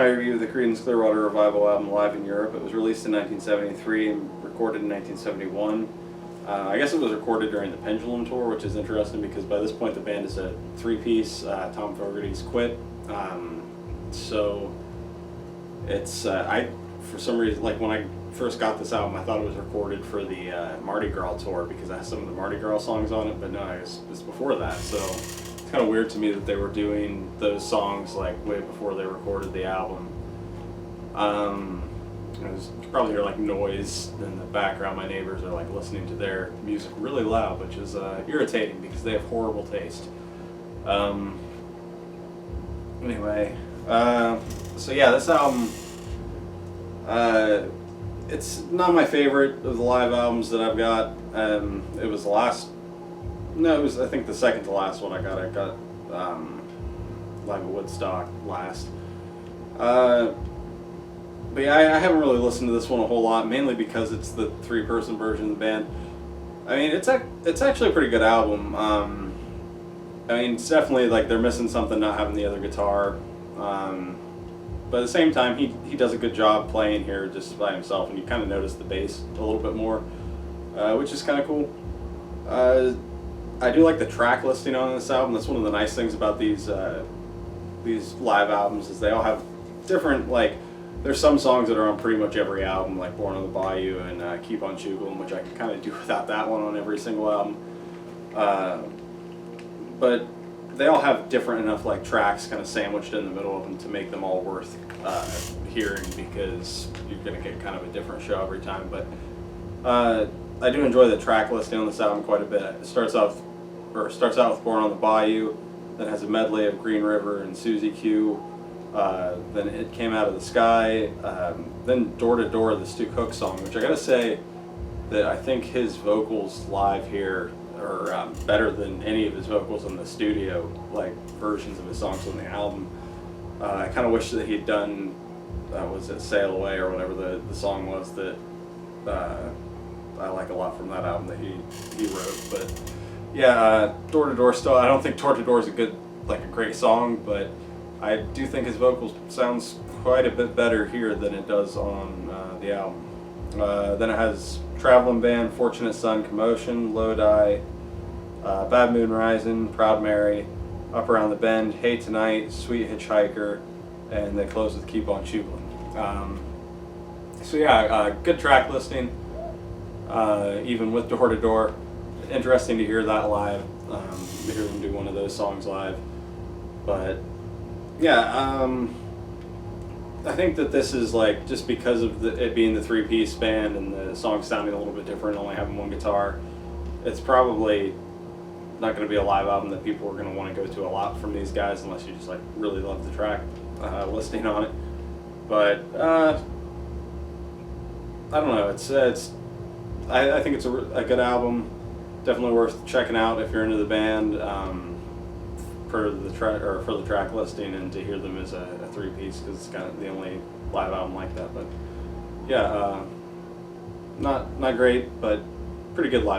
My review of the Creedence Clearwater Revival album Live in Europe. It was released in 1973 and recorded in 1971. I guess it was recorded during the Pendulum Tour, which is interesting because by this point the band is a three-piece. Tom Fogerty's quit. So it's, for some reason, like when I first got this album, I thought it was recorded for the Mardi Gras tour because it has some of the Mardi Gras songs on it, but no, it's before that. So it's kind of weird to me that they were doing those songs like way before they recorded the album. You probably hear like noise in the background. My neighbors are like listening to their music really loud, which is irritating because they have horrible taste. Anyway, so yeah, this album, it's not my favorite of the live albums that I've got. It was the last, no, it was I think the second to last one I got. I got Live at Woodstock last. But yeah, I haven't really listened to this one a whole lot, mainly because it's the three-person version of the band. I mean, it's actually a pretty good album. I mean, it's definitely like they're missing something not having the other guitar. But at the same time, he does a good job playing here just by himself, and you kind of notice the bass a little bit more, which is kind of cool. I do like the track listing on this album. That's one of the nice things about these live albums is they all have different, like, there's some songs that are on pretty much every album, like Born on the Bayou and Keep on Chugling, which I can kind of do without that one on every single album. But they all have different enough like tracks kind of sandwiched in the middle of them to make them all worth hearing because you're going to get kind of a different show every time. But I do enjoy the track listing on this album quite a bit. It starts out with Born on the Bayou, then has a medley of Green River and Susie Q. Then It Came Out of the Sky, then Door to Door, the Stu Cook song, which I gotta say that I think his vocals live here are better than any of his vocals in the studio, like versions of his songs on the album. I kind of wish that he'd done, was it Sail Away or whatever the song was that I like a lot from that album that he wrote. But yeah, Door to Door still, I don't think Door to Door is a great song, but I do think his vocals sounds quite a bit better here than it does on the album. Then it has Traveling Band, Fortunate Son, Commotion, Lodi, Bad Moon Rising, Proud Mary, Up Around the Bend, Hey Tonight, Sweet Hitchhiker, and they close with Keep on Chugling. So yeah, good track listing, even with Door to Door. Interesting to hear that live, hear them do one of those songs live. But yeah, I think that this is like, just because of it being the three-piece band and the songs sounding a little bit different, only having one guitar, it's probably not going to be a live album that people are going to want to go to a lot from these guys unless you just like really love the track listing on it. But I don't know. I think it's a good album. Definitely worth checking out if you're into the band. For the track listing and to hear them as a three-piece because it's kind of the only live album like that. But yeah, not great, but pretty good live album.